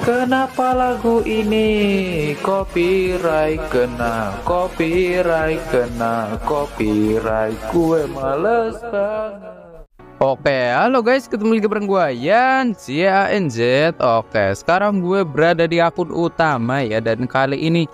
Kenapa lagu ini copyright kena, gue males banget. Oke, halo guys, ketemu lagi bareng gue Yan CANZ. Oke, sekarang gue berada di akun utama ya, dan kali ini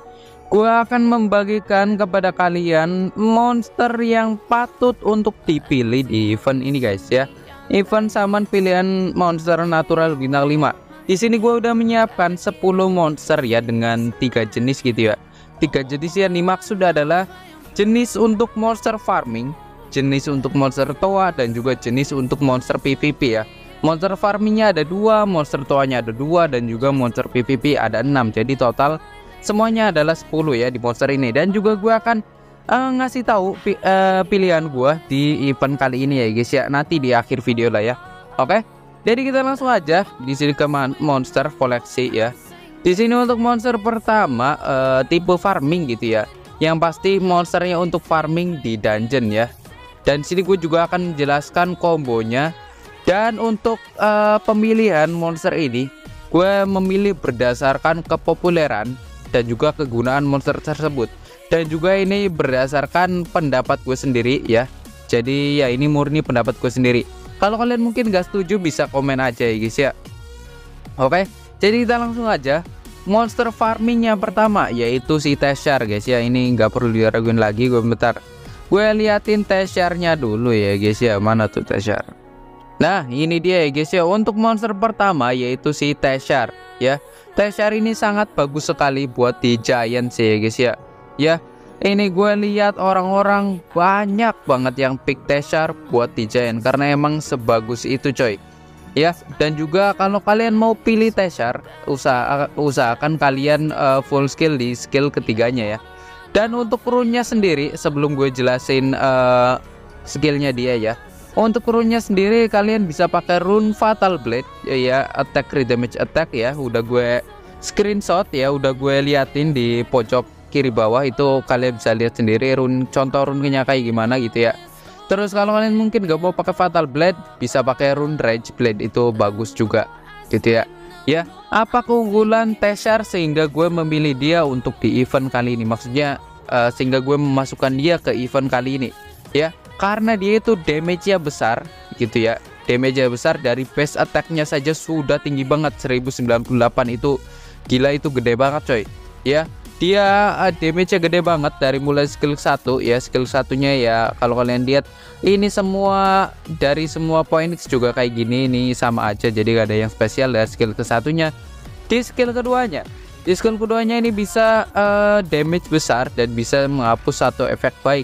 gue akan membagikan kepada kalian monster yang patut untuk dipilih di event ini guys ya. Event saman pilihan monster natural bintang 5. Di sini gue udah menyiapkan 10 monster ya, dengan 3 jenis gitu ya. 3 jenis yang dimaksud adalah jenis untuk monster farming, jenis untuk monster toa, dan juga jenis untuk monster PvP ya. Monster farmingnya ada 2, monster toanya ada 2, dan juga monster PvP ada 6. Jadi total semuanya adalah 10 ya di monster ini. Dan juga gue akan ngasih tahu pilihan gue di event kali ini ya guys ya, nanti di akhir video lah ya. Oke, jadi kita langsung aja di sini ke monster koleksi ya. Di sini untuk monster pertama tipe farming gitu ya, yang pasti monsternya untuk farming di dungeon ya. Dan sini gue juga akan menjelaskan kombonya. Dan untuk pemilihan monster ini gue memilih berdasarkan kepopuleran dan juga kegunaan monster tersebut. Dan juga ini berdasarkan pendapat gue sendiri ya. Jadi ya ini murni pendapat gue sendiri. Kalau kalian mungkin gak setuju bisa komen aja ya guys ya. Oke, jadi kita langsung aja. Monster farming yang pertama yaitu si Teshar guys ya. Ini nggak perlu diraguin lagi. Gue liatin Tesharnya dulu ya guys ya. Mana tuh Teshar? Nah ini dia ya guys ya. Untuk monster pertama yaitu si Teshar ya. Teshar ini sangat bagus sekali buat di Giant sih ya guys ya. Ya, ini gue lihat orang-orang banyak banget yang pick Teshar buat di Giant karena emang sebagus itu coy. Ya, dan juga kalau kalian mau pilih Teshar, usahakan kalian full skill di skill ketiganya ya. Dan untuk runnya sendiri, sebelum gue jelasin skillnya dia ya. Untuk runnya sendiri kalian bisa pakai rune Fatal Blade ya, attack crit damage attack ya. Udah gue screenshot ya, udah gue liatin di pojok kiri bawah, itu kalian bisa lihat sendiri contoh runnya kayak gimana gitu ya. Terus kalau kalian mungkin gak mau pakai Fatal Blade, bisa pakai rune Rage Blade, itu bagus juga gitu ya. Ya, apa keunggulan Teshar sehingga gue memilih dia untuk di event kali ini? Maksudnya sehingga gue memasukkan dia ke event kali ini ya, karena dia itu damage-nya besar gitu ya. Damage-nya besar, dari base attack-nya saja sudah tinggi banget, 1098. Itu gila, itu gede banget coy ya. Dia damage-nya gede banget dari mulai skill 1 ya. Skill satunya ya, kalau kalian lihat ini semua dari semua points juga kayak gini, ini sama aja, jadi gak ada yang spesial dari skill ke satunya. Di skill keduanya ini bisa damage besar dan bisa menghapus satu efek baik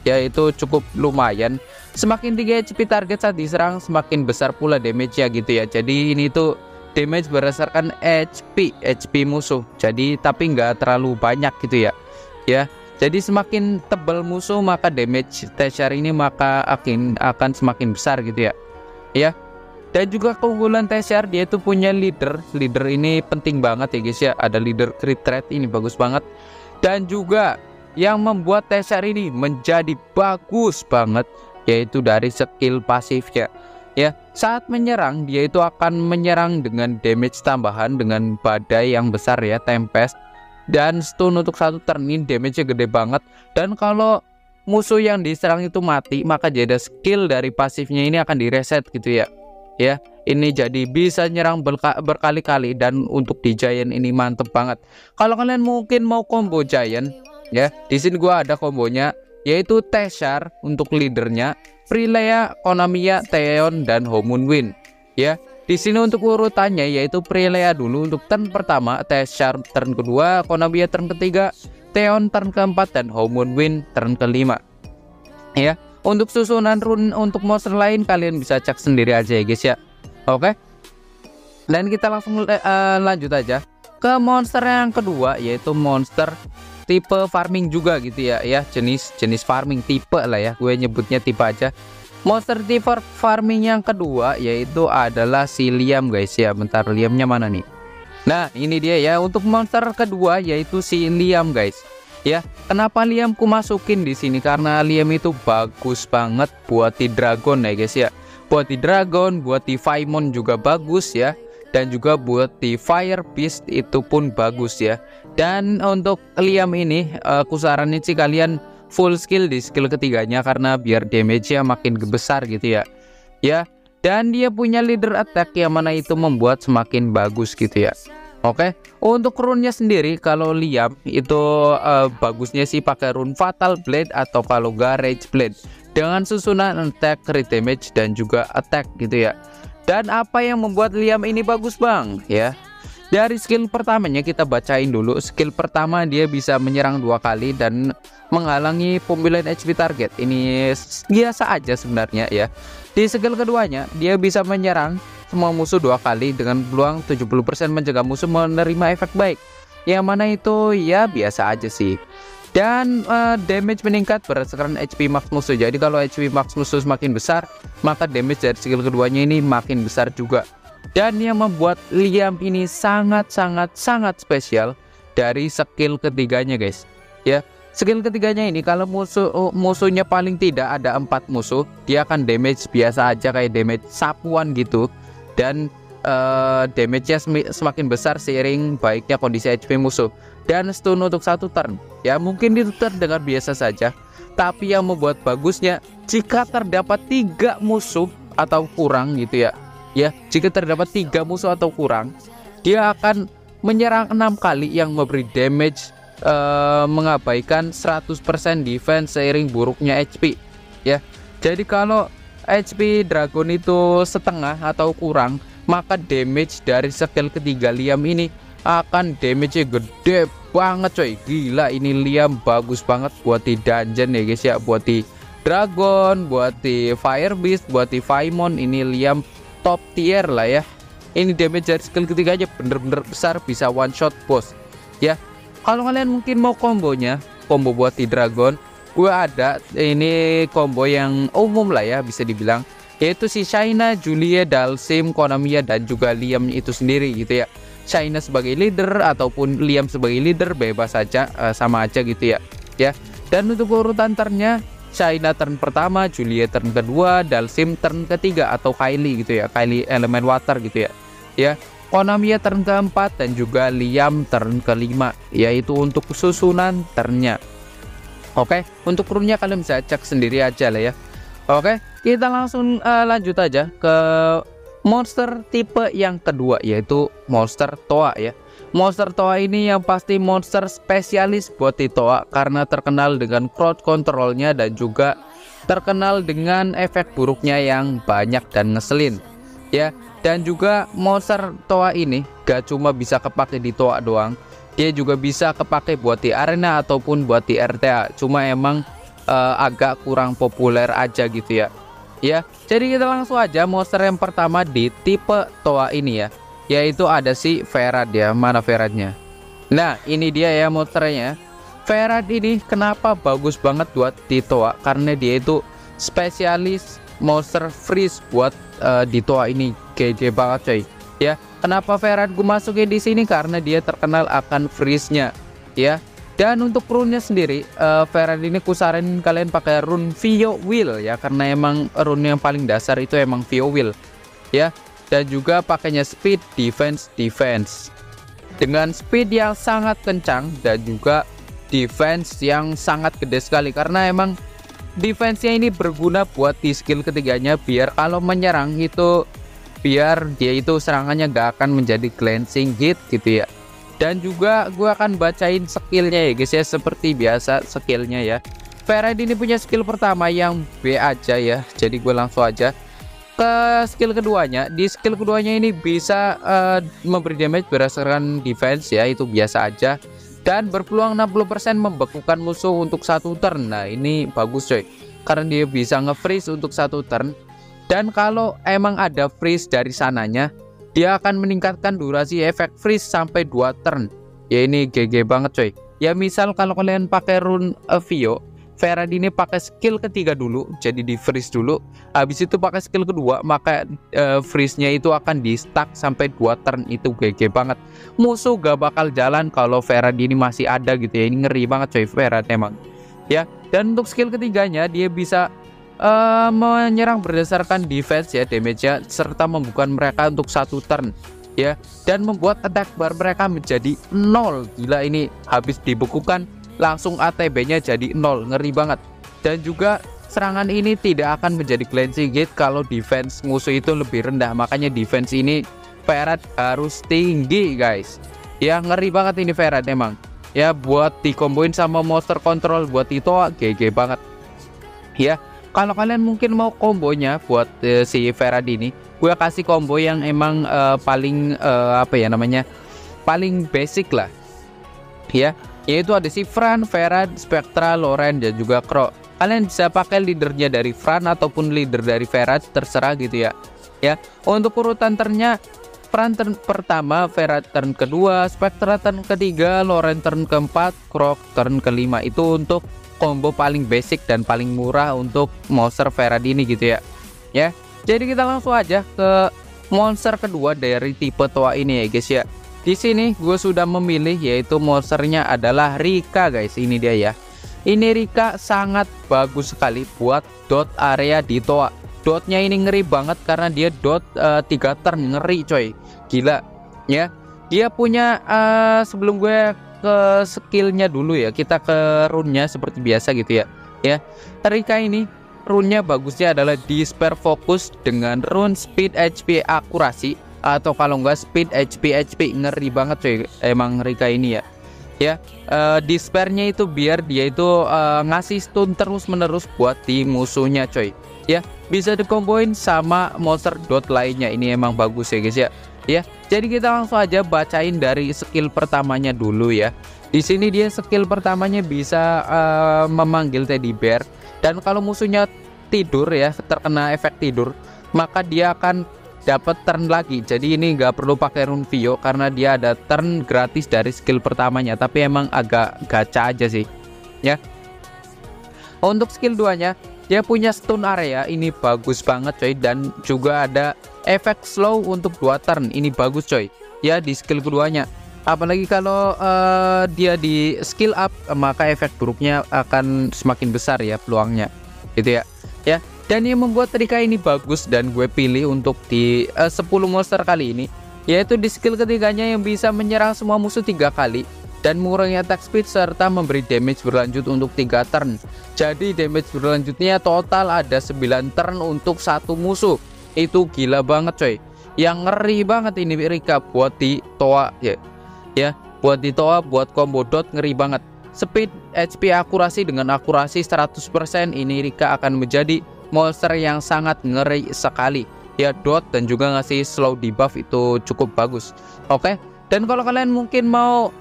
ya, itu cukup lumayan. Semakin tinggi HP target saat diserang, semakin besar pula damage-nya gitu ya. Jadi ini tuh damage berdasarkan HP musuh, jadi tapi nggak terlalu banyak gitu ya. Ya, jadi semakin tebal musuh maka damage Teshar ini maka akan semakin besar gitu ya. Ya, dan juga keunggulan Teshar, dia itu punya leader ini penting banget ya guys ya. Ada leader crit rate, ini bagus banget. Dan juga yang membuat Teshar ini menjadi bagus banget yaitu dari skill pasifnya. Ya, saat menyerang dia itu akan menyerang dengan damage tambahan dengan badai yang besar ya, Tempest, dan stun untuk satu turn. Ini damage-nya gede banget. Dan kalau musuh yang diserang itu mati, maka jadi skill dari pasifnya ini akan direset gitu ya. Ya, ini jadi bisa nyerang berkali-kali, dan untuk di Giant ini mantep banget. Kalau kalian mungkin mau combo Giant ya, di sini gua ada kombonya yaitu Teshar untuk leadernya, Prilea, Konamiya, Theon, dan Homunwin ya. Di sini untuk urutannya yaitu Prilea dulu untuk turn pertama, Teshar turn kedua, Konamiya turn ketiga, Theon turn keempat, dan Homunwin turn kelima ya. Untuk susunan rune untuk monster lain kalian bisa cek sendiri aja ya guys ya. Oke, dan kita langsung lanjut aja ke monster yang kedua, yaitu monster tipe farming juga gitu ya. Ya, jenis farming tipe lah ya, gue nyebutnya tipe aja. Monster tipe farming yang kedua yaitu adalah si Liam guys ya. Bentar, Liamnya mana nih? Nah ini dia ya, untuk monster kedua yaitu si Liam guys ya. Kenapa Liam ku masukin di sini? Karena Liam itu bagus banget buat di dragon ya guys ya. Buat di dragon, buat di Faimon juga bagus ya. dan juga buat di Fire Beast itu pun bagus ya. Dan untuk Liam ini aku saranin sih kalian full skill di skill ketiganya karena biar damage-nya makin besar gitu ya. Dan dia punya leader attack yang mana itu membuat semakin bagus gitu ya. Oke, untuk rune-nya sendiri kalau Liam itu bagusnya sih pakai rune Fatal Blade atau kalau gak Rage Blade dengan susunan attack, crit damage dan juga attack gitu ya. Dan apa yang membuat Liam ini bagus bang ya? Dari skill pertamanya kita bacain dulu. Skill pertama dia bisa menyerang 2 kali dan menghalangi pembelian HP target. Ini biasa aja sebenarnya ya. Di skill keduanya dia bisa menyerang semua musuh 2 kali dengan peluang 70% mencegah musuh menerima efek baik. Yang mana itu ya biasa aja sih. Dan damage meningkat berdasarkan HP max musuh. Jadi kalau HP max musuh semakin besar, maka damage dari skill keduanya ini makin besar juga. Dan yang membuat Liam ini sangat spesial dari skill ketiganya guys. Ya, skill ketiganya ini kalau musuhnya paling tidak ada 4 musuh, dia akan damage biasa aja kayak damage sapuan gitu. Dan damage-nya semakin besar seiring baiknya kondisi HP musuh. Dan stun untuk 1 turn. Ya mungkin itu terdengar biasa saja, tapi yang membuat bagusnya jika terdapat 3 musuh atau kurang gitu ya. Jika terdapat 3 musuh atau kurang, dia akan menyerang 6 kali yang memberi damage mengabaikan 100% defense seiring buruknya HP ya. Jadi kalau HP Dragon itu setengah atau kurang, maka damage dari skill ketiga Liam ini akan damage-nya gede banget coy. Gila, ini Liam bagus banget buat di dungeon ya guys ya, buat di Dragon, buat di Fire Beast, buat di Faimon. Ini Liam top tier lah ya. Ini damage dari skill ketiga aja bener-bener besar, bisa one shot boss ya. Kalau kalian mungkin mau kombonya, combo buat di Dragon, gue ada ini combo yang umum lah ya bisa dibilang, yaitu si Shaina, Julia, Dhalsim, Konamiya dan juga Liam itu sendiri gitu ya. Shaina sebagai leader ataupun Liam sebagai leader bebas saja, sama aja gitu ya. Dan untuk urutan turnnya, Shaina turn pertama, Julia turn kedua, Dhalsim turn ketiga atau Kylie gitu ya, Kylie elemen water gitu ya. Konamiya turn keempat dan juga Liam turn kelima, yaitu untuk susunan turnnya. Oke, untuk rune-nya kalian bisa cek sendiri aja lah ya. Oke, kita langsung lanjut aja ke monster tipe yang kedua, yaitu monster Toa ya. Monster Toa ini yang pasti monster spesialis buat di Toa karena terkenal dengan crowd controlnya dan juga terkenal dengan efek buruknya yang banyak dan ngeselin ya. Dan juga monster Toa ini gak cuma bisa kepake di Toa doang, dia juga bisa kepake buat di arena ataupun buat di RTA. Cuma emang agak kurang populer aja gitu ya. Jadi kita langsung aja monster yang pertama di tipe Toa ini ya, yaitu ada si Ferad ya. Mana Feradnya? Nah ini dia ya monsternya. Ferad ini kenapa bagus banget buat di Toa, karena dia itu spesialis monster freeze buat di Toa ini. GG banget coy ya. Kenapa Ferad gue masukin di sini, karena dia terkenal akan freeze-nya ya. Dan untuk rune-nya sendiri, Ferad ini kusarin kalian pakai rune Vio Will ya, karena emang rune yang paling dasar itu emang Vio Will ya. Dan juga pakainya speed, defense dengan speed yang sangat kencang dan juga defense yang sangat gede sekali, karena emang defense-nya ini berguna buat di skill ketiganya, biar kalau menyerang itu biar dia itu serangannya gak akan menjadi glancing hit gitu ya. Dan juga gue akan bacain skillnya ya guys ya, seperti biasa skillnya ya. Ferad ini punya skill pertama yang B aja ya, jadi gue langsung aja ke skill keduanya. Di skill keduanya ini bisa memberi damage berdasarkan defense ya, itu biasa aja. Dan berpeluang 60% membekukan musuh untuk 1 turn. Nah ini bagus coy, karena dia bisa nge-freeze untuk 1 turn. Dan kalau emang ada freeze dari sananya, dia akan meningkatkan durasi efek freeze sampai 2 turn. Ya ini GG banget coy. Ya misal kalau kalian pakai rune Vio, Ferad ini pakai skill ketiga dulu, jadi di freeze dulu. Habis itu pakai skill kedua, maka freeze-nya itu akan di stuck sampai 2 turn. Itu GG banget. Musuh gak bakal jalan kalau Ferad ini masih ada gitu ya. Ini ngeri banget coy Ferad emang. Ya, dan untuk skill ketiganya dia bisa menyerang berdasarkan defense ya, damage-nya, serta membuka mereka untuk 1 turn ya, dan membuat attack bar mereka menjadi 0. Gila, ini habis dibekukan langsung ATB-nya jadi 0, ngeri banget. Dan juga serangan ini tidak akan menjadi cleansing gate kalau defense musuh itu lebih rendah, makanya defense ini Ferret harus tinggi guys. Ya, ngeri banget ini Ferret emang. Ya, buat dikomboin sama monster control buat itu GG banget. Ya, kalau kalian mungkin mau kombonya buat si Ferret ini, gue kasih combo yang emang paling apa ya namanya, paling basic lah ya, yaitu ada si Fran, Ferret, Spectra, Loren, dan juga Crow. Kalian bisa pakai leadernya dari Fran ataupun leader dari Ferret, terserah gitu ya. Ya, untuk urutan turnnya, Fran turn pertama, Ferret turn kedua, Spectra turn ketiga, Loren turn keempat, Crow turn kelima. Itu untuk combo paling basic dan paling murah untuk monster Ferret ini gitu ya. Ya, jadi kita langsung aja ke monster kedua dari tipe Toa ini ya guys ya. Di sini gue sudah memilih, yaitu monsternya adalah Rika guys. Ini dia ya. Ini Rika sangat bagus sekali buat dot area di Toa. Dotnya ini ngeri banget karena dia dot 3 turn, ngeri coy. Gila ya. Dia punya sebelum gue ke skillnya dulu ya, kita ke rune-nya seperti biasa gitu ya. Ya, Rika ini rune-nya bagusnya adalah Despair Focus dengan rune Speed HP Akurasi, atau kalau enggak Speed HP. Ngeri banget coy emang Rika ini ya. Ya, Despair-nya itu biar dia itu ngasih stun terus menerus buat di musuhnya coy. Ya, bisa dikomboin sama monster dot lainnya. Ini emang bagus ya guys ya. Ya, jadi kita langsung aja bacain dari skill pertamanya dulu ya. Di sini dia skill pertamanya bisa memanggil teddy bear, dan kalau musuhnya tidur ya, terkena efek tidur, maka dia akan dapat turn lagi. Jadi ini nggak perlu pakai rune Vio karena dia ada turn gratis dari skill pertamanya, tapi emang agak gacha aja sih ya. Untuk skill 2-nya, dia punya stun area, ini bagus banget coy, dan juga ada efek slow untuk 2 turn, ini bagus coy ya di skill keduanya. Apalagi kalau dia di skill up, maka efek buruknya akan semakin besar ya peluangnya gitu ya. Ya, dan yang membuat Rika ini bagus dan gue pilih untuk di 10 monster kali ini, yaitu di skill ketiganya yang bisa menyerang semua musuh 3 kali dan mengurangi attack speed serta memberi damage berlanjut untuk 3 turn. Jadi damage berlanjutnya total ada 9 turn untuk satu musuh. Itu gila banget coy. Yang ngeri banget ini Rika buat di Toa ya. Ya, buat di Toa, buat combo dot ngeri banget. Speed HP akurasi dengan akurasi 100%, ini Rika akan menjadi monster yang sangat ngeri sekali. Ya, dot dan juga ngasih slow debuff itu cukup bagus. Oke. Dan kalau kalian mungkin mau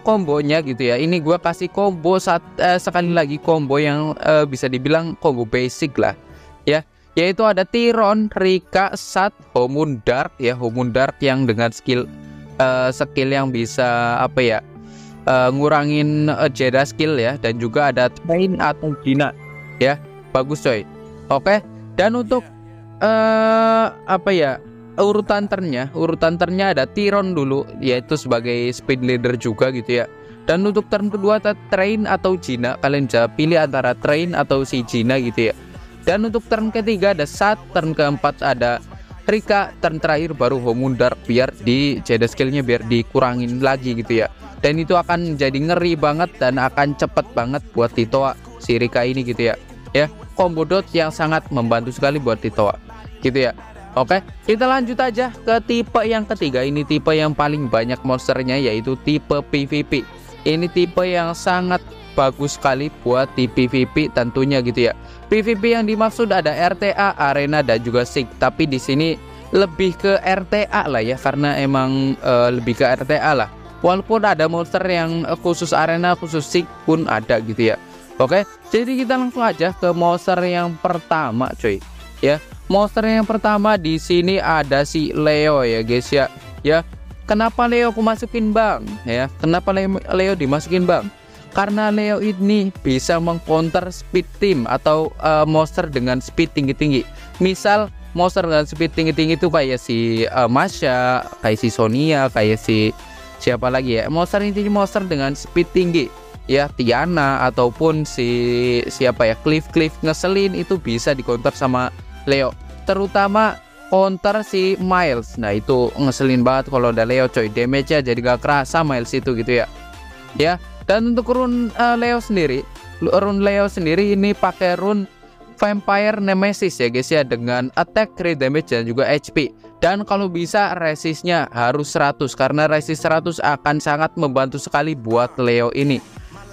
kombonya gitu ya, ini gue kasih combo sekali lagi combo yang bisa dibilang combo basic lah ya, yaitu ada Tyron, Rika, Sat, Homun Dark ya. Homun Dark yang dengan skill yang bisa apa ya, ngurangin Jeda skill ya, dan juga ada Train atau Gina ya, bagus coy. Oke. Dan untuk apa ya, urutan turnnya ada Tyron dulu, yaitu sebagai speed leader juga gitu ya. Dan untuk turn kedua ada Train atau Gina, kalian bisa pilih antara Train atau si Gina gitu ya. Dan untuk turn ketiga ada Sat, turn keempat ada Rika, turn terakhir baru Homun Dark, biar di Jeda skillnya biar dikurangin lagi gitu ya. Dan itu akan jadi ngeri banget dan akan cepet banget buat Titoa si Rika ini gitu ya. Ya, combo dot yang sangat membantu sekali buat Titoa gitu ya. Oke, kita lanjut aja ke tipe yang ketiga. Ini tipe yang paling banyak monsternya, yaitu tipe PvP. Ini tipe yang sangat bagus sekali buat di PvP tentunya gitu ya. PvP yang dimaksud ada RTA, arena, dan juga SIG. Tapi di sini lebih ke RTA lah ya, karena emang lebih ke RTA lah. Walaupun ada monster yang khusus arena, khusus SIG pun ada gitu ya. Oke, jadi kita langsung aja ke monster yang pertama coy. Ya, monster yang pertama di sini ada si Leo ya guys ya. Ya, kenapa Leo aku masukin bang? Ya, kenapa Leo dimasukin bang? Karena Leo ini bisa mengcounter speed team atau monster dengan speed tinggi-tinggi. Misal monster dengan speed tinggi-tinggi itu kayak si Masha, kayak si Sonia, kayak si siapa lagi ya? Monster ini monster dengan speed tinggi. Ya, Tiana ataupun si siapa ya, Cliff ngeselin, itu bisa di counter sama Leo. Terutama counter si Miles. Nah itu ngeselin banget kalau ada Leo coy, damage-nya jadi gak kerasa Miles itu gitu ya. Ya, dan untuk rune Leo sendiri ini pakai rune Vampire Nemesis ya guys ya, dengan attack, crit damage dan juga HP. Dan kalau bisa resistnya harus 100 karena resist 100 akan sangat membantu sekali buat Leo ini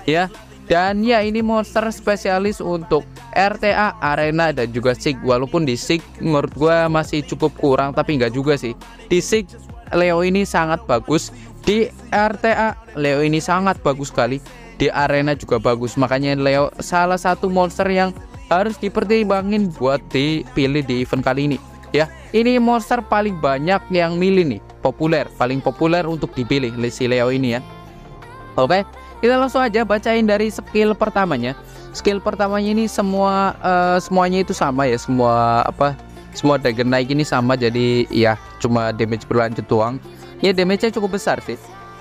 ya. Dan ya ini monster spesialis untuk RTA, Arena dan juga Sig. Walaupun di Sig menurut gua masih cukup kurang, tapi enggak juga sih. Di Sig Leo ini sangat bagus, di RTA Leo ini sangat bagus sekali, di Arena juga bagus. Makanya Leo salah satu monster yang harus dipertimbangin buat dipilih di event kali ini ya. Ini monster paling banyak yang milih nih, paling populer untuk dipilih si Leo ini ya. Oke, kita langsung aja bacain dari skill pertamanya. Skill pertamanya ini semuanya itu sama ya, semua Dragon Knight ini sama, jadi ya cuma damage berlanjut doang. Ya damage-nya cukup besar sih.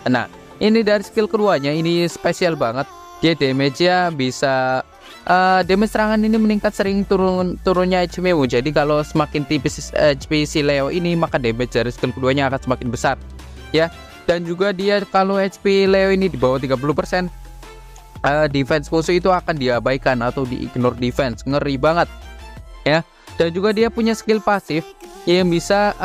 Nah, ini dari skill keduanya ini spesial banget. Dia damage-nya bisa damage serangan ini meningkat sering turunnya HP-mu. Jadi kalau semakin tipis HP si Leo ini, maka damage dari skill keduanya akan semakin besar ya. Dan juga dia kalau HP Leo ini di bawah 30%, defense musuh itu akan diabaikan atau di-ignore defense. Ngeri banget ya. Dan juga dia punya skill pasif yang bisa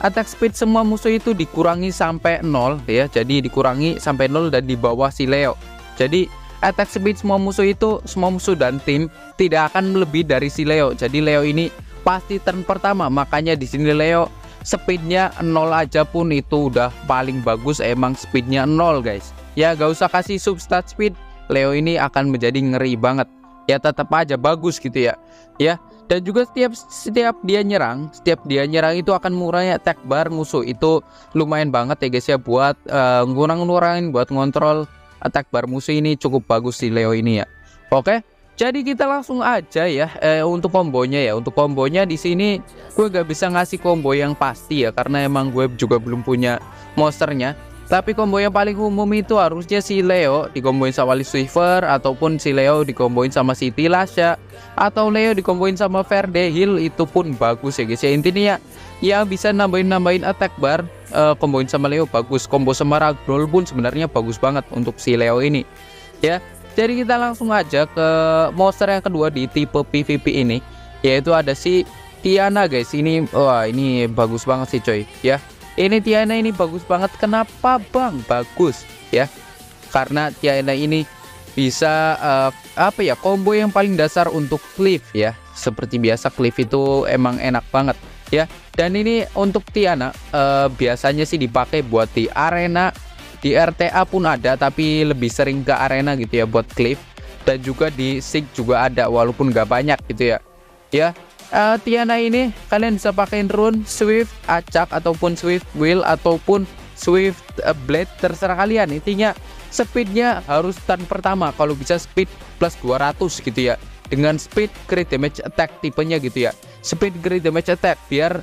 attack speed semua musuh itu dikurangi sampai 0 ya. Jadi dikurangi sampai 0 dan di bawah si Leo. Jadi attack speed semua musuh dan tim tidak akan lebih dari si Leo. Jadi Leo ini pasti turn pertama. Makanya di sini Leo speednya 0 aja pun itu udah paling bagus. Emang speednya 0 guys ya, gak usah kasih substat speed, Leo ini akan menjadi ngeri banget ya. Tetap aja bagus gitu ya. Dan juga setiap dia nyerang itu akan mengurangi attack bar musuh. Itu lumayan banget ya guys ya, buat ngurangin buat ngontrol attack bar musuh. Ini cukup bagus si Leo ini ya. Oke, jadi kita langsung aja ya untuk kombonya ya. Untuk kombonya di sini gue gak bisa ngasih combo yang pasti ya, karena emang gue juga belum punya monsternya. Tapi combo yang paling umum itu harusnya si Leo dikomboin sama Lucifer, ataupun si Leo dikomboin sama si Tilasha, atau Leo dikomboin sama Verde Hill, itu pun bagus ya guys ya. Intinya ya bisa nambahin attack bar, komboin sama Leo bagus. Combo sama Ragdoll pun sebenarnya bagus banget untuk si Leo ini ya. Jadi kita langsung aja ke monster yang kedua di tipe PvP ini, yaitu ada si Tiana guys. Ini wah ini bagus banget sih coy ya. Ini Tiana ini bagus banget. Kenapa bang bagus ya? Karena Tiana ini bisa combo yang paling dasar untuk Cliff ya. Seperti biasa Cliff itu emang enak banget ya. Dan ini untuk Tiana biasanya sih dipakai buat di Arena, di RTA pun ada, tapi lebih sering ke Arena gitu ya buat Cliff. Dan juga di Sig juga ada, walaupun gak banyak gitu ya. Tiana ini kalian bisa pakai rune Swift Acak, ataupun Swift Will, ataupun Swift Blade, terserah kalian. Intinya speednya harus turn pertama, kalau bisa speed plus 200 gitu ya, dengan speed crit damage attack tipenya gitu ya. Speed crit damage attack biar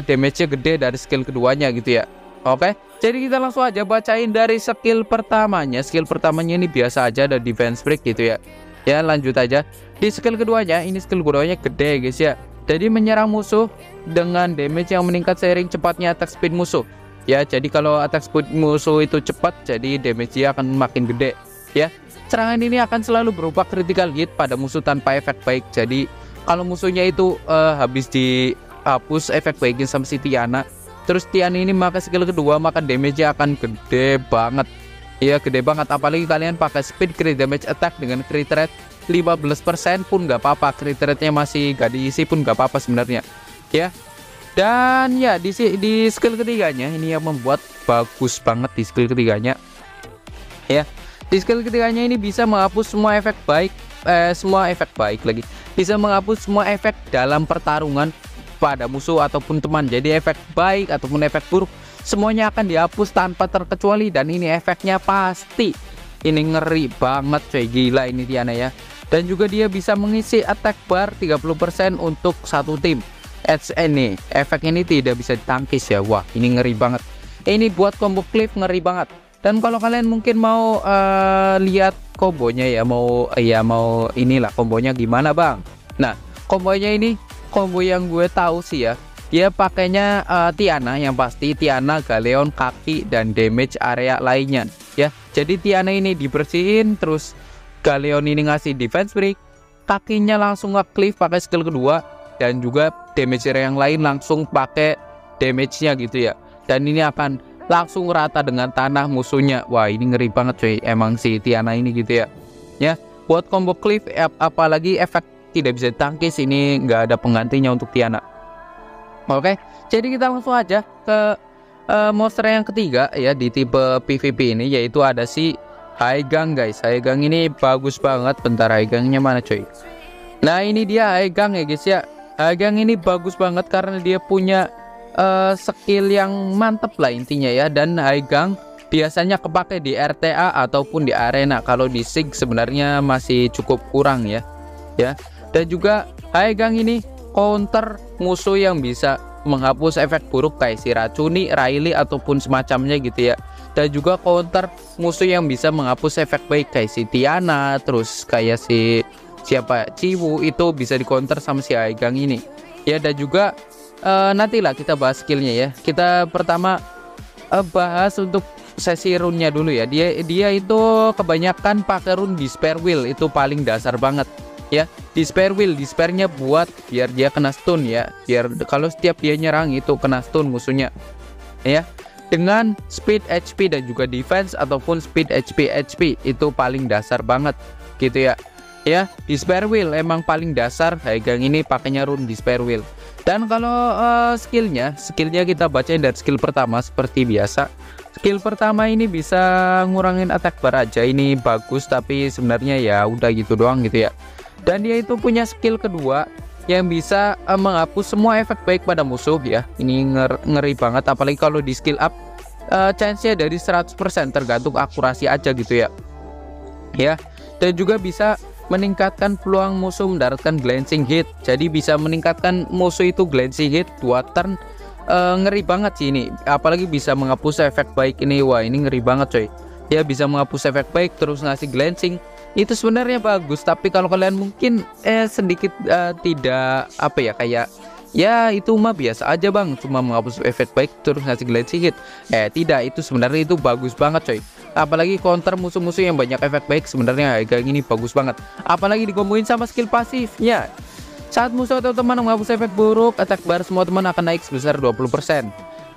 damage-nya gede dari skill keduanya gitu ya. Oke, jadi kita langsung aja bacain dari skill pertamanya. Skill pertamanya ini biasa aja, ada defense break gitu ya. Ya lanjut aja di skill keduanya. Ini skill keduanya gede guys ya. Jadi menyerang musuh dengan damage yang meningkat seiring cepatnya attack speed musuh ya. Jadi kalau attack speed musuh itu cepat, jadi damage-nya akan makin gede ya. Serangan ini akan selalu berupa critical hit pada musuh tanpa efek baik. Jadi kalau musuhnya itu habis dihapus efek baiknya sama si Tiana, terus Tiana ini maka skill kedua, maka damage-nya akan gede banget. Iya gede banget, apalagi kalian pakai speed crit damage attack dengan crit rate 15% pun gak apa-apa. Crit rate-nya masih gak diisi pun gak apa-apa sebenarnya ya. Dan ya di skill ketiganya ini yang membuat bagus banget di skill ketiganya ya. Di skill ketiganya ini bisa menghapus semua efek baik, bisa menghapus semua efek dalam pertarungan pada musuh ataupun teman. Jadi efek baik ataupun efek buruk semuanya akan dihapus tanpa terkecuali, dan ini efeknya pasti ini ngeri banget coy, gila ini Tiana ya. Dan juga dia bisa mengisi attack bar 30% untuk satu tim. Ini efek ini tidak bisa ditangkis ya. Wah ini ngeri banget. Ini buat combo Cliff ngeri banget. Dan kalau kalian mungkin mau lihat kombonya ya, mau inilah kombonya gimana bang. Nah kombonya ini combo yang gue tahu sih ya, dia pakainya Tiana, yang pasti Tiana, Galeon, kaki, dan damage area lainnya ya. Jadi Tiana ini dibersihin, terus Galeon ini ngasih defense break, kakinya langsung nge-cleave pakai skill kedua, dan juga damage area yang lain langsung pakai damage-nya gitu ya. Dan ini akan langsung rata dengan tanah musuhnya. Wah, ini ngeri banget cuy, emang si Tiana ini gitu ya. Ya, buat combo cleave apalagi efek tidak bisa ditangkis, ini nggak ada penggantinya untuk Tiana. Oke, jadi kita langsung aja ke monster yang ketiga ya di tipe PvP ini, yaitu ada si Haigang guys. Haigang ini bagus banget. Bentar, Haigangnya mana cuy? Nah, ini dia Haigang ya guys ya. Haigang ini bagus banget karena dia punya skill yang mantep lah intinya ya. Dan Haigang biasanya kepake di RTA ataupun di arena. Kalau di SIG sebenarnya masih cukup kurang ya. Dan juga Haigang ini counter musuh yang bisa menghapus efek buruk kayak si Racuni, Riley ataupun semacamnya gitu ya. Dan juga counter musuh yang bisa menghapus efek baik kayak si Tiana, terus kayak si Ciwu, itu bisa di counter sama si Haigang ini ya. Dan juga nantilah kita bahas skillnya ya. Kita pertama bahas untuk sesi rune-nya dulu ya. Dia itu kebanyakan pakai rune Despair Will, itu paling dasar banget ya. Despair Will, despairnya buat biar dia kena stun ya, biar kalau setiap dia nyerang itu kena stun musuhnya ya. Dengan speed HP dan juga defense ataupun speed HP itu paling dasar banget gitu ya. Despair Will emang paling dasar. Haigang ini pakainya rune Despair Will. Dan kalau skillnya kita bacain dari skill pertama seperti biasa. Skill pertama ini bisa ngurangin attack bar aja, ini bagus, tapi sebenarnya ya udah gitu doang gitu ya. Dan dia itu punya skill kedua yang bisa menghapus semua efek baik pada musuh ya. Ini ngeri banget, apalagi kalau di skill up chance-nya dari 100%, tergantung akurasi aja gitu ya. Dan juga bisa meningkatkan peluang musuh mendaratkan glancing hit. Jadi bisa meningkatkan musuh itu glancing hit 2 turn. Ngeri banget sih ini, apalagi bisa menghapus efek baik ini. Wah, ini ngeri banget coy. Dia bisa menghapus efek baik terus ngasih glancing. Itu sebenarnya bagus, tapi kalau kalian mungkin sedikit tidak apa ya, kayak ya itu mah biasa aja bang, cuma menghapus efek baik terus ngasih glancing hit. Tidak, itu sebenarnya itu bagus banget coy. Apalagi counter musuh-musuh yang banyak efek baik, sebenarnya kayak gini bagus banget. Apalagi dikomboin sama skill pasifnya. Saat musuh atau teman menghapus efek buruk, attack bar semua teman akan naik sebesar 20%.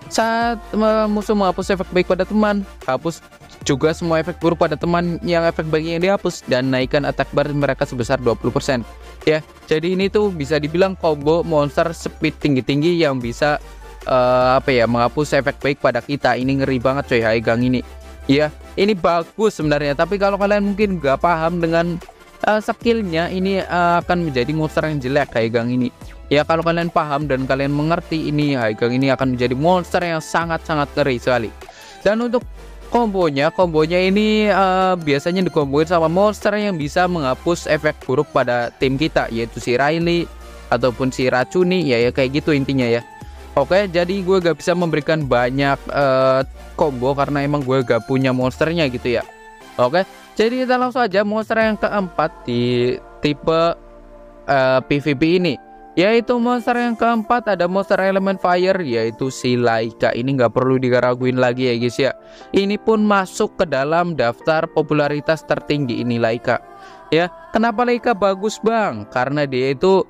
Saat musuh menghapus efek baik pada teman, hapus juga semua efek buruk pada teman yang efek baiknya yang dihapus, dan naikkan attack bar mereka sebesar 20% ya. Jadi ini tuh bisa dibilang combo monster speed tinggi-tinggi yang bisa menghapus efek baik pada kita. Ini ngeri banget coy Haigang ini ya. Ini bagus sebenarnya, tapi kalau kalian mungkin gak paham dengan skillnya, ini akan menjadi monster yang jelek Haigang ini ya. Kalau kalian paham dan kalian mengerti, ini Haigang ini akan menjadi monster yang sangat-sangat ngeri sekali. Dan untuk kombonya ini biasanya dikomboin sama monster yang bisa menghapus efek buruk pada tim kita, yaitu si Riley ataupun si Racuni ya kayak gitu intinya ya. Oke, jadi gue gak bisa memberikan banyak combo karena emang gue gak punya monsternya gitu ya. Oke, jadi kita langsung aja monster yang keempat di tipe PvP ini, yaitu monster yang keempat. Ada monster elemen fire, yaitu si Laika. Ini nggak perlu diraguin lagi ya guys ya. Ini pun masuk ke dalam daftar popularitas tertinggi ini Laika ya. Kenapa Laika bagus bang? Karena dia itu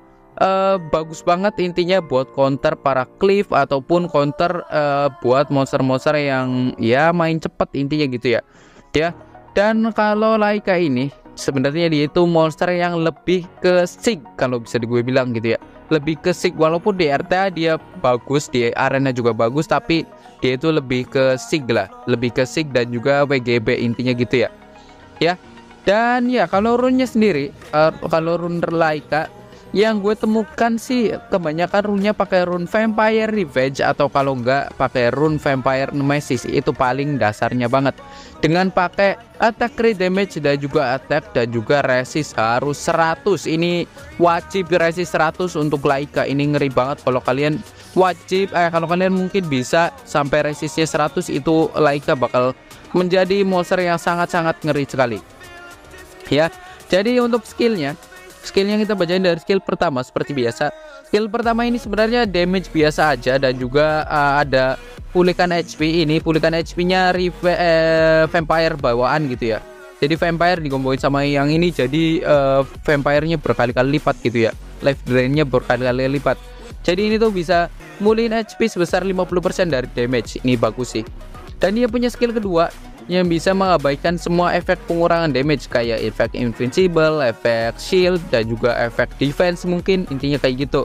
bagus banget intinya buat counter para cleave ataupun counter buat monster-monster yang ya main cepet intinya gitu ya. Dan kalau Laika ini sebenarnya dia itu monster yang lebih ke SIG kalau bisa gue bilang gitu ya. Lebih ke SIG, walaupun di RTA dia bagus, di arena juga bagus, tapi dia itu lebih ke SIG lah, lebih ke SIG dan juga WGB intinya gitu ya. Dan ya kalau rune-nya sendiri, kalau rune Laika yang gue temukan sih kebanyakan rune-nya pakai rune Vampire Revenge, atau kalau enggak pakai rune Vampire Nemesis. Itu paling dasarnya banget, dengan pakai attack crit damage dan juga attack dan juga resist harus 100. Ini wajib resist 100 untuk Laika. Ini ngeri banget kalau kalian wajib kalau kalian mungkin bisa sampai resistnya 100, itu Laika bakal menjadi monster yang sangat-sangat ngeri sekali ya. Jadi untuk skillnya skillnya kita bacain dari skill pertama seperti biasa. Skill pertama ini sebenarnya damage biasa aja dan juga ada pulihkan HP. Ini pulihkan HP-nya vampire bawaan gitu ya. Jadi vampire dikomboin sama yang ini, jadi vampire-nya berkali-kali lipat gitu ya. Life drain-nya berkali-kali lipat. Jadi ini tuh bisa mulihin HP sebesar 50% dari damage. Ini bagus sih. Dan dia punya skill kedua yang bisa mengabaikan semua efek pengurangan damage kayak efek invincible, efek shield, dan juga efek defense mungkin, intinya kayak gitu.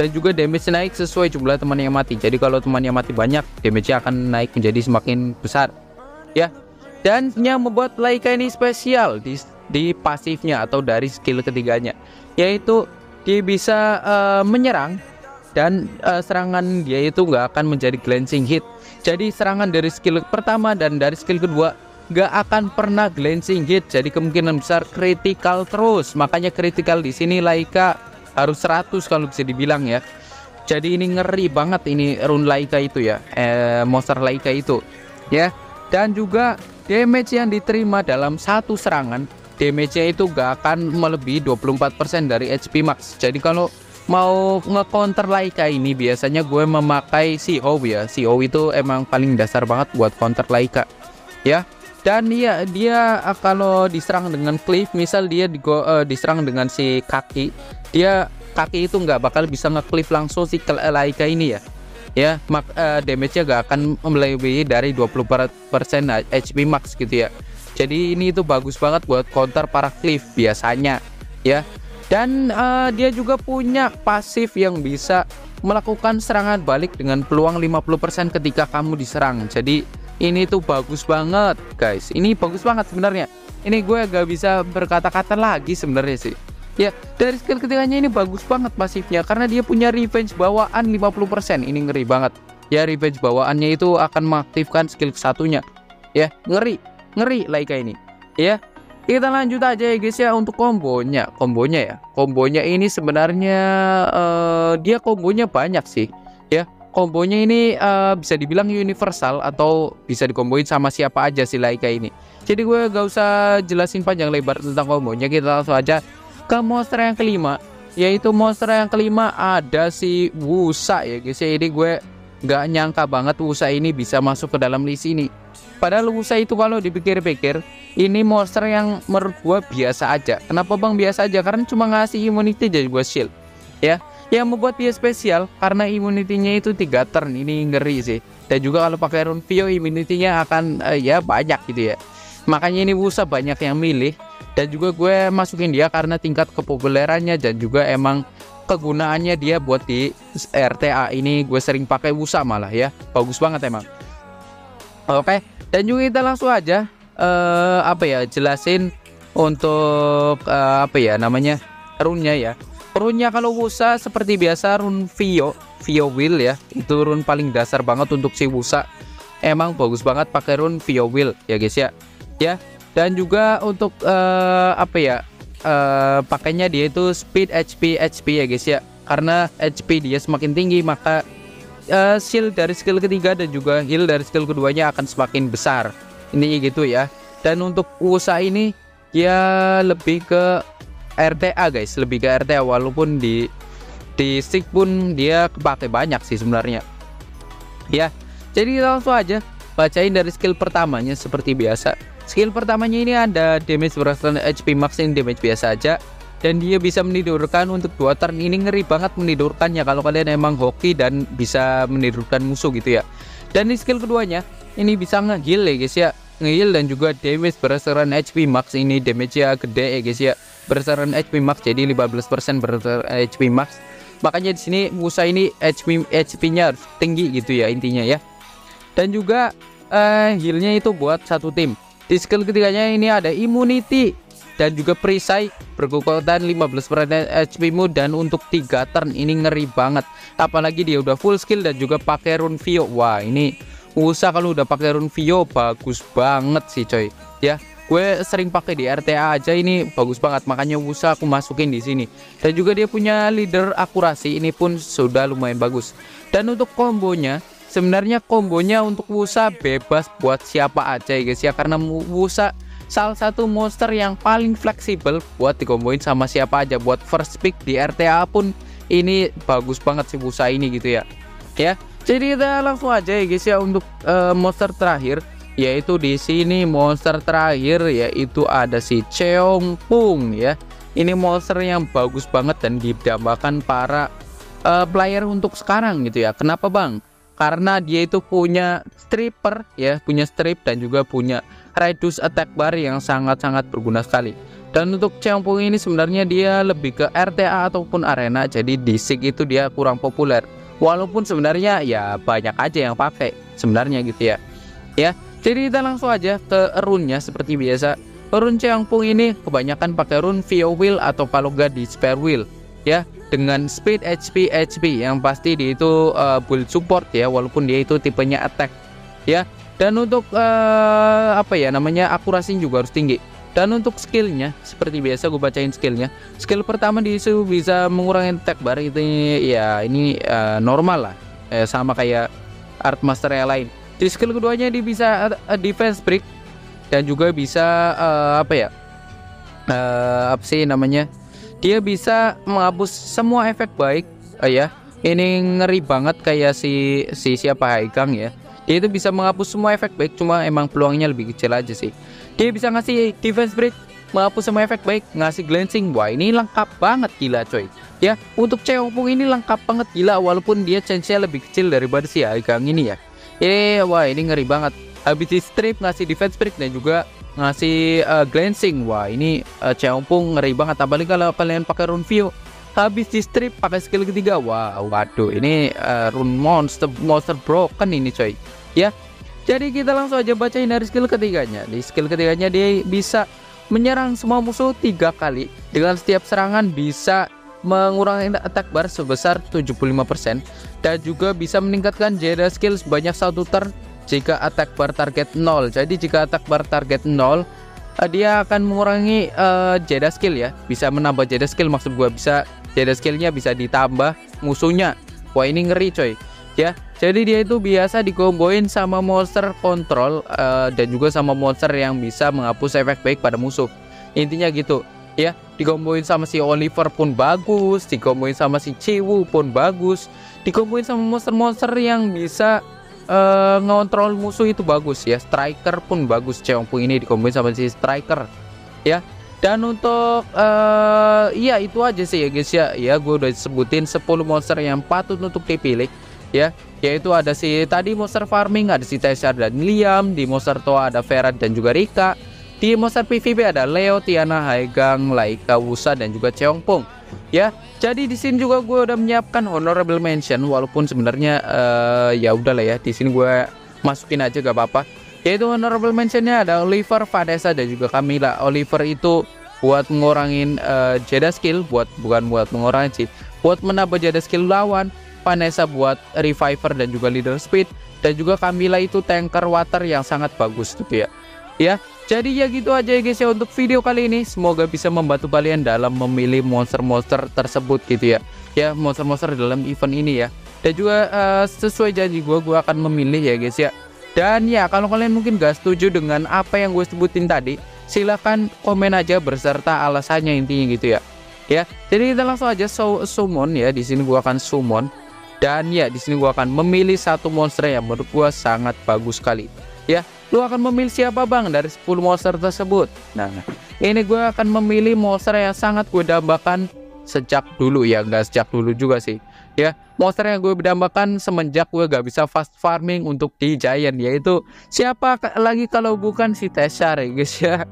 Dan juga damage naik sesuai jumlah teman yang mati. Jadi kalau teman yang mati banyak, damage-nya akan naik menjadi semakin besar ya. Dan yang membuat Laika ini spesial di pasifnya atau dari skill ketiganya, yaitu dia bisa menyerang dan serangan dia itu nggak akan menjadi glancing hit. Jadi serangan dari skill pertama dan dari skill kedua nggak akan pernah glancing hit. Jadi kemungkinan besar critical terus. Makanya critical di sini Laika harus 100 kalau bisa dibilang ya. Jadi ini ngeri banget ini rune Laika itu ya, monster Laika itu ya. Dan juga damage yang diterima dalam satu serangan, damage-nya itu gak akan melebihi 24% dari HP max. Jadi kalau mau nge-counter Laika ini biasanya gue memakai CO ya. CO itu emang paling dasar banget buat counter Laika ya. Dan dia kalau diserang dengan cleave, misal dia diserang dengan si kaki, dia kaki itu nggak bakal bisa nge-cleave langsung si Laika ini ya. Damage-nya gak akan melebihi dari 20% HP max gitu ya. Jadi ini itu bagus banget buat counter para cleave biasanya ya. Dan dia juga punya pasif yang bisa melakukan serangan balik dengan peluang 50% ketika kamu diserang. Jadi ini tuh bagus banget guys. Ini bagus banget sebenarnya. Ini gue gak bisa berkata-kata lagi sebenarnya sih ya. Dari skill ketiganya ini bagus banget pasifnya, karena dia punya revenge bawaan 50%. Ini ngeri banget ya. Revenge bawaannya itu akan mengaktifkan skill kesatunya ya. Ngeri Laika ini ya. Kita lanjut aja ya guys ya untuk kombonya ya. Kombonya ini sebenarnya dia kombonya banyak sih ya. Kombonya ini bisa dibilang universal atau bisa dikomboin sama siapa aja si Laika ini. Jadi gue gak usah jelasin panjang lebar tentang kombonya, kita langsung aja ke monster yang kelima. Yaitu monster yang kelima ada si Wusa ya guys ya. Ini gue gak nyangka banget Wusa ini bisa masuk ke dalam list ini. Padahal Wusa itu kalau dipikir-pikir ini monster yang menurut gua biasa aja. Kenapa bang biasa aja? Karena cuma ngasih immunity jadi gua shield ya. Yang membuat dia spesial karena immunity-nya itu 3 turn. Ini ngeri sih. Dan juga kalau pakai rune Vio immunity-nya akan ya banyak gitu ya. Makanya ini Wusa banyak yang milih. Dan juga gue masukin dia karena tingkat kepopulerannya dan juga emang kegunaannya dia buat di RTA. Ini gue sering pakai Wusa malah ya. Bagus banget emang. Oke, dan juga kita langsung aja jelasin untuk rune-nya ya. Rune-nya kalau Wusa seperti biasa rune Vio Will ya. Itu rune paling dasar banget untuk si Wusa. Emang bagus banget pakai rune Vio Will ya guys ya. Ya, dan juga untuk pakainya dia itu speed HP ya guys ya. Karena HP dia semakin tinggi maka shield dari skill ketiga dan juga heal dari skill keduanya akan semakin besar. Ini gitu ya. Dan untuk Wusa ini dia lebih ke RTA guys, lebih ke RTA walaupun di stick pun dia kepake banyak sih sebenarnya. Ya. Jadi langsung aja bacain dari skill pertamanya seperti biasa. Skill pertamanya ini ada damage berdasarkan HP max, ini damage biasa aja. Dan dia bisa menidurkan untuk 2 turn. Ini ngeri banget menidurkannya kalau kalian emang hoki dan bisa menidurkan musuh gitu ya. Dan di skill keduanya ini bisa nge-heal ya guys ya. Nge-heal dan juga damage berdasarkan HP max. Ini damage-nya gede ya guys ya. Berdasarkan HP max jadi 15% berdasarkan HP max. Makanya di sini Wusa ini HP-nya harus tinggi gitu ya intinya ya. Dan juga heal-nya itu buat satu tim. Di skill ketiganya ini ada immunity dan juga perisai berkekuatan 15% HP-mu dan untuk 3 turn. Ini ngeri banget. Apalagi dia udah full skill dan juga pakai rune Vio. Wah, ini Wusa kalau udah pakai rune Vio bagus banget sih coy. Ya, gue sering pakai di RTA aja, ini bagus banget. Makanya Wusa aku masukin di sini. Dan juga dia punya leader akurasi, ini pun sudah lumayan bagus. Dan untuk kombonya, sebenarnya kombonya untuk Wusa bebas buat siapa aja ya guys ya. Karena Wusa salah satu monster yang paling fleksibel buat dikomboin sama siapa aja. Buat first pick di RTA pun ini bagus banget si Busa ini gitu ya. Jadi kita langsung aja ya guys ya untuk monster terakhir, yaitu di sini monster terakhir yaitu ada si Cheongpung ya. Ini monster yang bagus banget dan didambakan para player untuk sekarang gitu ya. Kenapa bang? Karena dia itu punya stripper ya, punya strip dan juga punya reduce attack bar yang sangat-sangat berguna sekali. Dan untuk Cheongpung ini sebenarnya dia lebih ke RTA ataupun arena, jadi di SIG itu dia kurang populer. Walaupun sebenarnya ya banyak aja yang pakai sebenarnya gitu ya. Jadi kita langsung aja ke rune-nya seperti biasa. Rune Cheongpung ini kebanyakan pakai rune Vio Wheel atau kalau nggak di Spare Wheel ya, dengan speed HP yang pasti dia itu build support ya, walaupun dia itu tipenya attack ya. Dan untuk akurasi juga harus tinggi. Dan untuk skillnya seperti biasa gue bacain skillnya. Skill pertama dia itu bisa mengurangi attack bar, itu ya ini normal lah, sama kayak art master yang lain. Di skill keduanya dia bisa defense break dan juga bisa dia bisa menghapus semua efek baik ya. Ini ngeri banget kayak si siapa Haikang ya. Dia itu bisa menghapus semua efek baik, cuma emang peluangnya lebih kecil aja sih. Dia bisa ngasih defense break, menghapus semua efek baik, ngasih glancing. Wah ini lengkap banget gila coy ya. Untuk Cheongpung ini lengkap banget gila, walaupun dia chance-nya lebih kecil daripada si Haikang ini ya. Wah ini ngeri banget. Habis di strip ngasih defense break dan juga ngasih glancing. Wah ini Cheongpung ngeri banget, apalagi kalau kalian pakai rune Vio. Habis di strip pakai skill ketiga, wah waduh ini rune monster broken ini coy ya. Jadi kita langsung aja bacain dari skill ketiganya. Di skill ketiganya dia bisa menyerang semua musuh 3 kali, dengan setiap serangan bisa mengurangi attack bar sebesar 75% dan juga bisa meningkatkan Jeda skill sebanyak 1 turn jika attack bar target 0. Jadi jika attack bar target 0, dia akan mengurangi Jeda skill ya, bisa menambah Jeda skill, maksud gua bisa Jeda skillnya bisa ditambah musuhnya. Wah ini ngeri coy ya. Jadi dia itu biasa dikomboin sama monster kontrol dan juga sama monster yang bisa menghapus efek baik pada musuh. Intinya gitu ya. Dikomboin sama si Oliver pun bagus, dikomboin sama si Chiwu pun bagus, dikomboin sama monster-monster yang bisa ngontrol musuh itu bagus ya. Striker pun bagus, Cheongpung ini dikomboin sama si Striker ya. Dan untuk iya itu aja sih ya guys ya. Gue udah sebutin 10 monster yang patut untuk dipilih ya. Yaitu ada si tadi monster farming, ada si Teshar dan Liam. Di monster Toa ada Ferret dan juga Rika. Di monster PvP ada Leo, Tiana, Haegang, Laika, Wusa dan juga Cheongpung ya. Jadi di sini juga gue udah menyiapkan honorable mention, walaupun sebenarnya ya udahlah ya, di sini gue masukin aja gak apa-apa. Yaitu honorable mentionnya ada Oliver, Vanessa dan juga Camilla. Oliver itu buat ngurangin Jeda skill, bukan buat mengurangi sih, buat menambah Jeda skill lawan. Vanessa buat reviver dan juga leader speed, dan juga Camilla itu tanker water yang sangat bagus gitu ya. Jadi ya gitu aja ya guys ya untuk video kali ini. Semoga bisa membantu kalian dalam memilih monster-monster tersebut gitu ya. Ya monster-monster dalam event ini ya. Dan juga sesuai janji gue akan memilih ya guys ya. Dan ya kalau kalian mungkin gak setuju dengan apa yang gue sebutin tadi, silahkan komen aja berserta alasannya intinya gitu ya. Jadi kita langsung aja summon ya. Di sini gue akan summon. Dan ya di sini gue akan memilih satu monster yang menurut gue sangat bagus sekali ya. Lu akan memilih siapa bang dari 10 monster tersebut? Nah ini gue akan memilih monster yang sangat gue dambakan sejak dulu ya. Gak sejak dulu juga sih ya. Monster yang gue dambakan semenjak gue gak bisa fast farming untuk di Giant, yaitu siapa lagi kalau bukan si Teshar ya guys ya.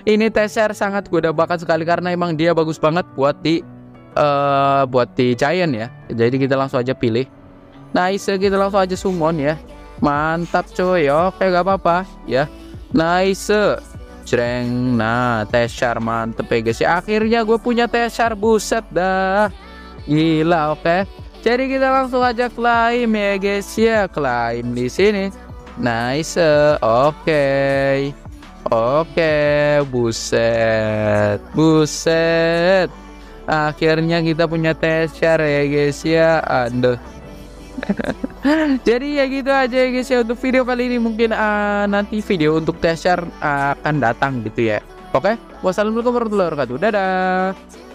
Ini Teshar sangat gue dambakan sekali karena emang dia bagus banget buat di Giant ya. Jadi kita langsung aja pilih. Nice, kita langsung aja summon ya. Mantap coy. Oke gak apa-apa ya. Nice Jreng. Nah Teshar mantep ya guys ya. Akhirnya gue punya Teshar, buset dah gila. Oke jadi kita langsung aja claim ya guys ya. Claim di sini. Nice. Oke buset. Akhirnya kita punya Teshar ya guys ya. Aduh Jadi ya gitu aja ya guys ya untuk video kali ini. Mungkin nanti video untuk test share akan datang gitu ya. Oke, wassalamualaikum warahmatullahi wabarakatuh. Dadah.